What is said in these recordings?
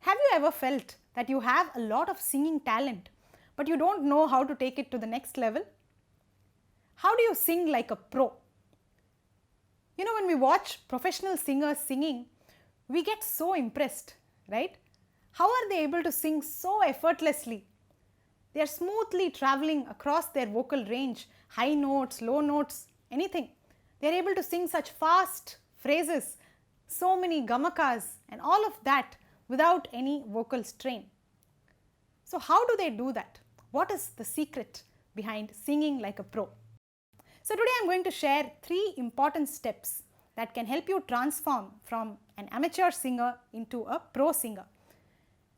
Have you ever felt that you have a lot of singing talent, but you don't know how to take it to the next level? How do you sing like a pro? You know, when we watch professional singers singing, we get so impressed, right? How are they able to sing so effortlessly? They are smoothly traveling across their vocal range, high notes, low notes, anything. They are able to sing such fast phrases, so many gamakas, and all of that without any vocal strain. So how do they do that? What is the secret behind singing like a pro? So today I am going to share 3 important steps that can help you transform from an amateur singer into a pro singer.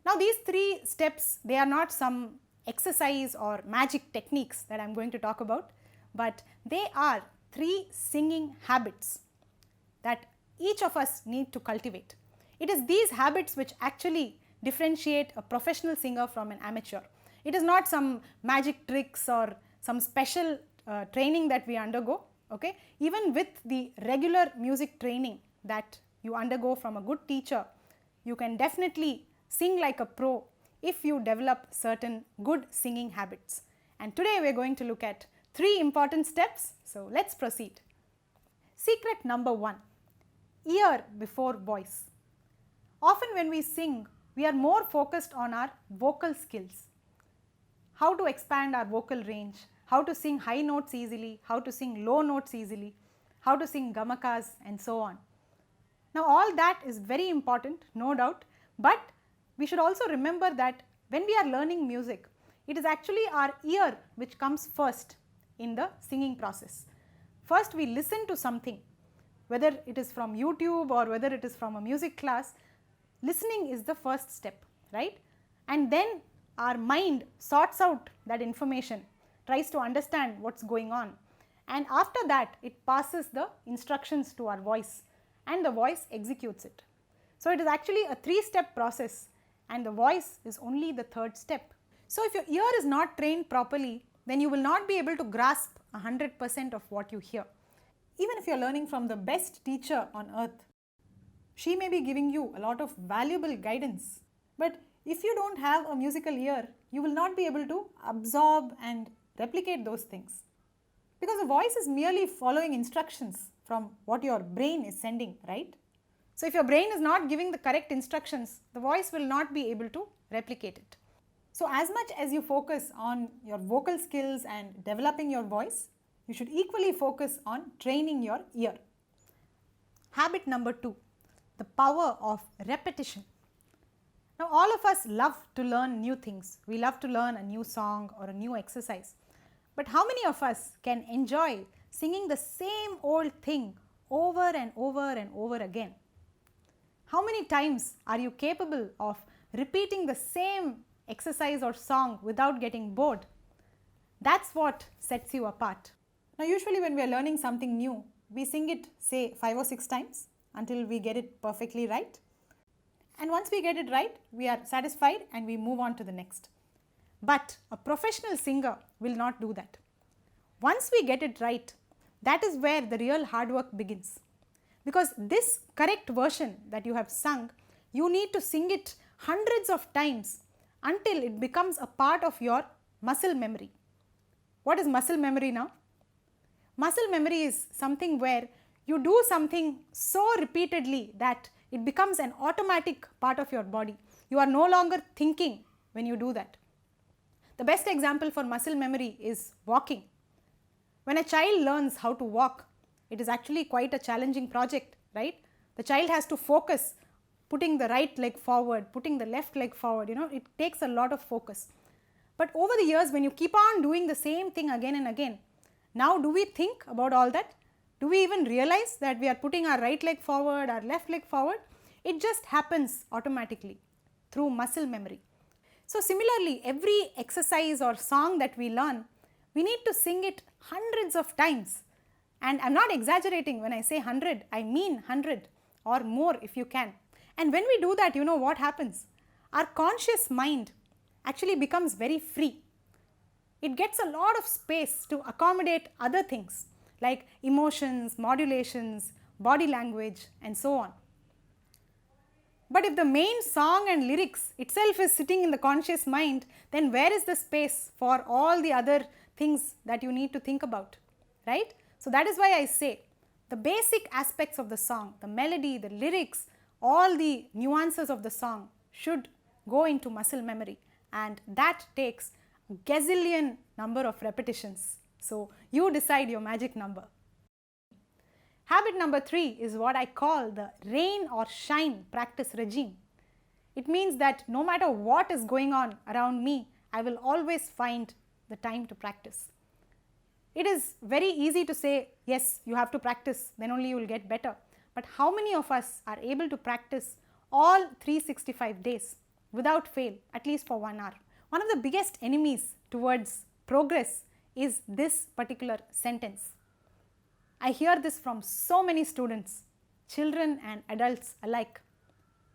Now these 3 steps, they are not some exercise or magic techniques that I am going to talk about, but they are 3 singing habits that each of us need to cultivate. It is these habits which actually differentiate a professional singer from an amateur. It is not some magic tricks or some special training that we undergo. Okay? Even with the regular music training that you undergo from a good teacher, you can definitely sing like a pro if you develop certain good singing habits. And today we are going to look at 3 important steps. So let's proceed. Secret number 1, ear before voice. Often when we sing, we are more focused on our vocal skills. How to expand our vocal range, how to sing high notes easily, how to sing low notes easily, how to sing gamakas and so on. Now all that is very important, no doubt, but we should also remember that when we are learning music, it is actually our ear which comes first in the singing process. First we listen to something, whether it is from YouTube or whether it is from a music class. Listening is the first step, right? And then our mind sorts out that information, tries to understand what's going on, and after that it passes the instructions to our voice and the voice executes it. So it is actually a 3-step process and the voice is only the 3rd step. So if your ear is not trained properly, then you will not be able to grasp 100% of what you hear. Even if you are learning from the best teacher on earth, she may be giving you a lot of valuable guidance, but if you don't have a musical ear, you will not be able to absorb and replicate those things, because the voice is merely following instructions from what your brain is sending, right? So if your brain is not giving the correct instructions, the voice will not be able to replicate it. So as much as you focus on your vocal skills and developing your voice, you should equally focus on training your ear. Habit number 2, the power of repetition. Now all of us love to learn new things. We love to learn a new song or a new exercise. But how many of us can enjoy singing the same old thing over and over and over again? How many times are you capable of repeating the same exercise or song without getting bored? That's what sets you apart. Now usually when we are learning something new, we sing it say 5 or 6 times until we get it perfectly right. And once we get it right, we are satisfied and we move on to the next. But a professional singer will not do that. Once we get it right, that is where the real hard work begins. Because this correct version that you have sung, you need to sing it hundreds of times until it becomes a part of your muscle memory. What is muscle memory now? Muscle memory is something where you do something so repeatedly that it becomes an automatic part of your body. You are no longer thinking when you do that. The best example for muscle memory is walking. When a child learns how to walk, it is actually quite a challenging project, right? The child has to focus, putting the right leg forward, putting the left leg forward, it takes a lot of focus. But over the years, when you keep on doing the same thing again and again, now do we think about all that? Do we even realize that we are putting our right leg forward, our left leg forward? It just happens automatically through muscle memory. So similarly, every exercise or song that we learn, we need to sing it hundreds of times. And I'm not exaggerating when I say 100, I mean 100 or more if you can. And when we do that, you know what happens? Our conscious mind actually becomes very free. It gets a lot of space to accommodate other things like emotions, modulations, body language and so on. But if the main song and lyrics itself is sitting in the conscious mind, then where is the space for all the other things that you need to think about, right? So that is why I say the basic aspects of the song, the melody, the lyrics, all the nuances of the song should go into muscle memory, and that takes a gazillion number of repetitions. So you decide your magic number. Habit number 3 is what I call the rain or shine practice regime. It means that no matter what is going on around me, I will always find the time to practice. It is very easy to say, yes, you have to practice, then only you will get better. But how many of us are able to practice all 365 days without fail, at least for 1 hour? One of the biggest enemies towards progress is this particular sentence. I hear this from so many students, children and adults alike.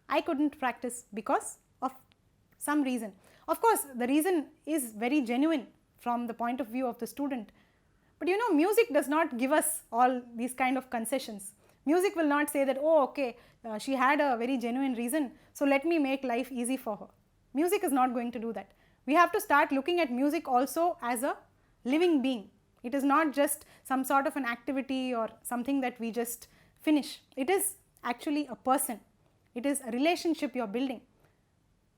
I couldn't practice because of some reason. Of course, the reason is very genuine from the point of view of the student. But you know, music does not give us all these kind of concessions. Music will not say that, oh, okay, she had a very genuine reason, so let me make life easy for her. Music is not going to do that. We have to start looking at music also as a living being. It is not just some sort of an activity or something that we just finish. It is actually a person. It is a relationship you are building.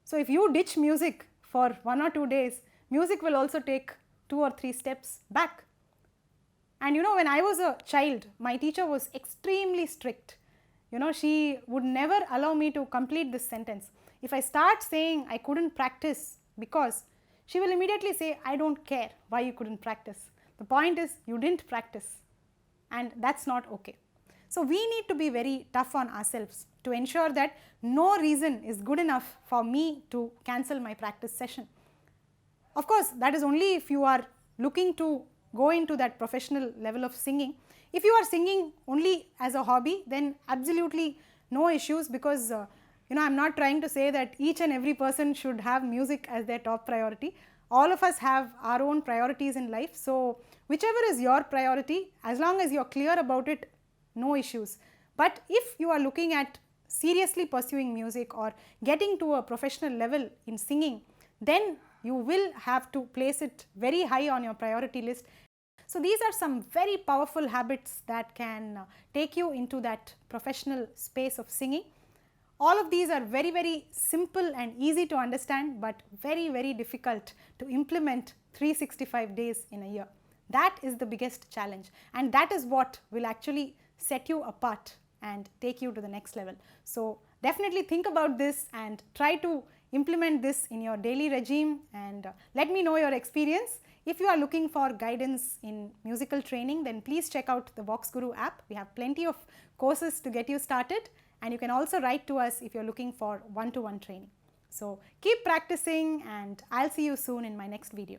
So if you ditch music for 1 or 2 days, music will also take 2 or 3 steps back. And you know, when I was a child, my teacher was extremely strict. You know, she would never allow me to complete this sentence. If I start saying I couldn't practice because, she will immediately say, I don't care why you couldn't practice. The point is, you didn't practice, and that's not okay. So we need to be very tough on ourselves to ensure that no reason is good enough for me to cancel my practice session. Of course, that is only if you are looking to go into that professional level of singing. If you are singing only as a hobby, then absolutely no issues, because you know, I'm not trying to say that each and every person should have music as their top priority. All of us have our own priorities in life, so whichever is your priority, as long as you're clear about it, no issues. But if you are looking at seriously pursuing music or getting to a professional level in singing, then you will have to place it very high on your priority list. So these are some very powerful habits that can take you into that professional space of singing. All of these are very, very simple and easy to understand, but very, very difficult to implement 365 days in a year. That is the biggest challenge, and that is what will actually set you apart and take you to the next level. So definitely think about this and try to implement this in your daily regime, and let me know your experience. If you are looking for guidance in musical training, then please check out the VoxGuru app. We have plenty of courses to get you started. And you can also write to us if you're looking for one-to-one training. So keep practicing, and I'll see you soon in my next video.